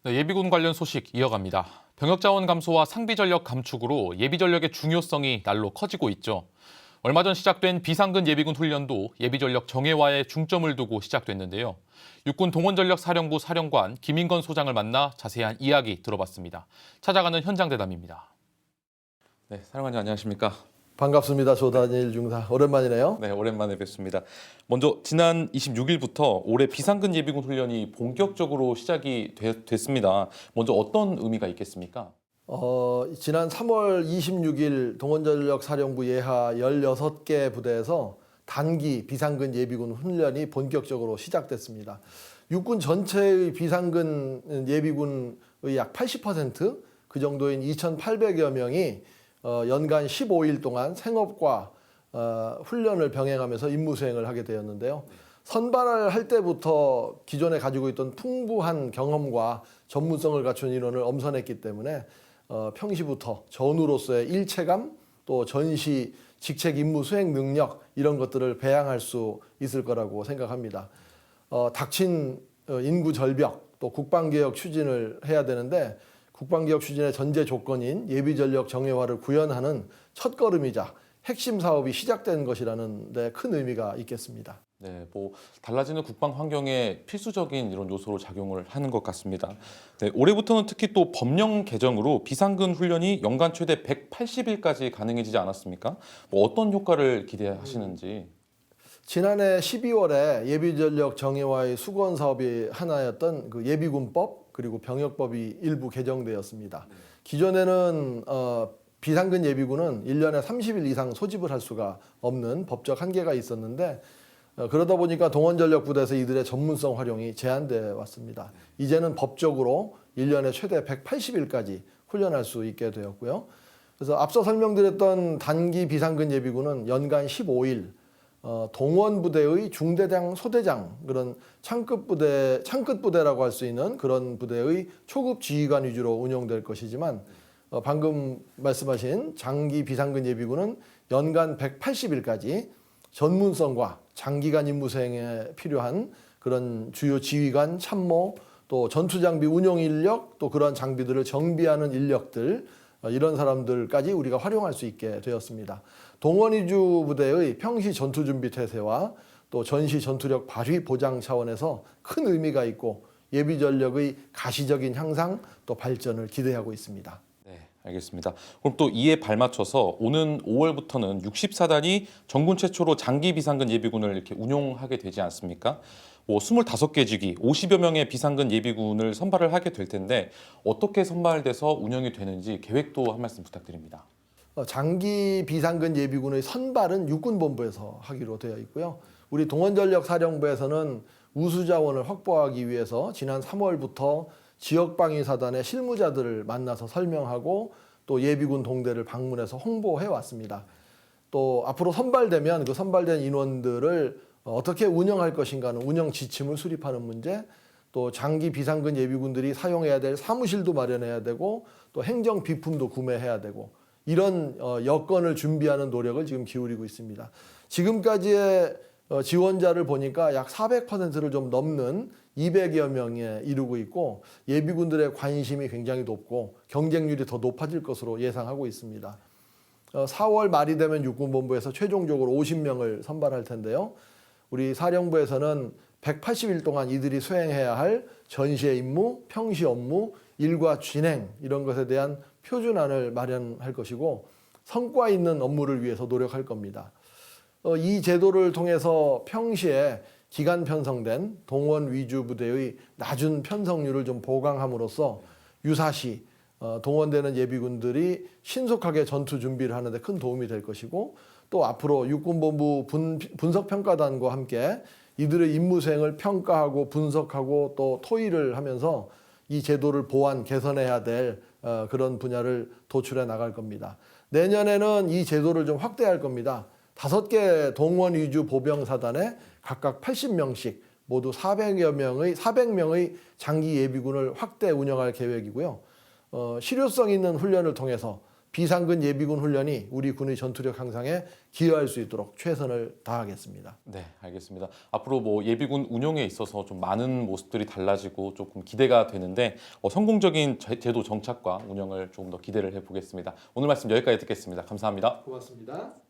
네, 예비군 관련 소식 이어갑니다. 병역 자원 감소와 상비 전력 감축으로 예비 전력의 중요성이 날로 커지고 있죠. 얼마 전 시작된 비상근 예비군 훈련도 예비 전력 정예화에 중점을 두고 시작됐는데요. 육군 동원전력 사령부 사령관 김인건 소장을 만나 자세한 이야기 들어봤습니다. 찾아가는 현장 대담입니다. 네, 사령관님 안녕하십니까? 반갑습니다. 조단일 중사. 오랜만이네요. 네, 오랜만에 뵙습니다. 먼저 지난 26일부터 올해 비상근 예비군 훈련이 본격적으로 시작이 됐습니다. 먼저 어떤 의미가 있겠습니까? 지난 3월 26일 동원전력 사령부 예하 16개 부대에서 단기 비상근 예비군 훈련이 본격적으로 시작됐습니다. 육군 전체의 비상근 예비군의 약 80%, 그 정도인 2,800여 명이 연간 15일 동안 생업과 훈련을 병행하면서 임무 수행을 하게 되었는데요. 선발을 할 때부터 기존에 가지고 있던 풍부한 경험과 전문성을 갖춘 인원을 엄선했기 때문에 평시부터 전우로서의 일체감, 또 전시 직책 임무 수행 능력 이런 것들을 배양할 수 있을 거라고 생각합니다. 닥친 인구 절벽, 또 국방개혁 추진을 해야 되는데 국방개혁 추진의 전제 조건인 예비전력 정예화를 구현하는 첫걸음이자 핵심 사업이 시작된 것이라는 데 큰 의미가 있겠습니다. 네, 달라지는 국방 환경에 필수적인 이런 요소로 작용을 하는 것 같습니다. 네, 올해부터는 특히 또 법령 개정으로 비상근 훈련이 연간 최대 180일까지 가능해지지 않았습니까? 어떤 효과를 기대하시는지. 지난해 12월에 예비전력 정예화의 수건 사업이 하나였던 그 예비군법 그리고 병역법이 일부 개정되었습니다. 기존에는 비상근 예비군은 1년에 30일 이상 소집을 할 수가 없는 법적 한계가 있었는데 그러다 보니까 동원전력 부대에서 이들의 전문성 활용이 제한돼 왔습니다. 이제는 법적으로 1년에 최대 180일까지 훈련할 수 있게 되었고요. 그래서 앞서 설명드렸던 단기 비상근 예비군은 연간 15일 동원 부대의 중대장, 소대장 그런 창급 부대라고 할 수 있는 그런 부대의 초급 지휘관 위주로 운영될 것이지만 방금 말씀하신 장기 비상근 예비군은 연간 180일까지 전문성과 장기간 임무 수행에 필요한 그런 주요 지휘관, 참모, 또 전투장비 운용 인력, 또 그런 장비들을 정비하는 인력들 이런 사람들까지 우리가 활용할 수 있게 되었습니다. 동원 위주 부대의 평시 전투 준비 태세와 또 전시 전투력 발휘 보장 차원에서 큰 의미가 있고 예비 전력의 가시적인 향상 또 발전을 기대하고 있습니다. 네, 알겠습니다. 그럼 또 이에 발맞춰서 오는 5월부터는 64단이 전군 최초로 장기 비상근 예비군을 이렇게 운용하게 되지 않습니까? 25개 지기, 50여 명의 비상근 예비군을 선발을 하게 될 텐데 어떻게 선발돼서 운영이 되는지 계획도 한 말씀 부탁드립니다. 장기 비상근 예비군의 선발은 육군본부에서 하기로 되어 있고요. 우리 동원전력 사령부에서는 우수 자원을 확보하기 위해서 지난 3월부터 지역방위사단의 실무자들을 만나서 설명하고 또 예비군 동대를 방문해서 홍보해 왔습니다. 또 앞으로 선발되면 그 선발된 인원들을 어떻게 운영할 것인가는 운영 지침을 수립하는 문제, 또 장기 비상근 예비군들이 사용해야 될 사무실도 마련해야 되고 또 행정 비품도 구매해야 되고 이런 여건을 준비하는 노력을 지금 기울이고 있습니다. 지금까지의 지원자를 보니까 약 400%를 좀 넘는 200여 명에 이르고 있고 예비군들의 관심이 굉장히 높고 경쟁률이 더 높아질 것으로 예상하고 있습니다. 4월 말이 되면 육군본부에서 최종적으로 50명을 선발할 텐데요. 우리 사령부에서는 180일 동안 이들이 수행해야 할 전시의 임무, 평시 업무, 일과 진행 이런 것에 대한 표준안을 마련할 것이고 성과 있는 업무를 위해서 노력할 겁니다. 이 제도를 통해서 평시에 기간 편성된 동원 위주 부대의 낮은 편성률을 좀 보강함으로써 유사시 동원되는 예비군들이 신속하게 전투 준비를 하는 데 큰 도움이 될 것이고 또 앞으로 육군본부 분석평가단과 함께 이들의 임무 수행을 평가하고 분석하고 또 토의를 하면서 이 제도를 보완, 개선해야 될 그런 분야를 도출해 나갈 겁니다. 내년에는 이 제도를 좀 확대할 겁니다. 5개 동원 위주 보병사단에 각각 80명씩 모두 400명의 장기 예비군을 확대 운영할 계획이고요. 실효성 있는 훈련을 통해서 비상근 예비군 훈련이 우리 군의 전투력 향상에 기여할 수 있도록 최선을 다하겠습니다. 네, 알겠습니다. 앞으로 뭐 예비군 운영에 있어서 좀 많은 모습들이 달라지고 조금 기대가 되는데 성공적인 제도 정착과 운영을 조금 더 기대를 해보겠습니다. 오늘 말씀 여기까지 듣겠습니다. 감사합니다. 고맙습니다.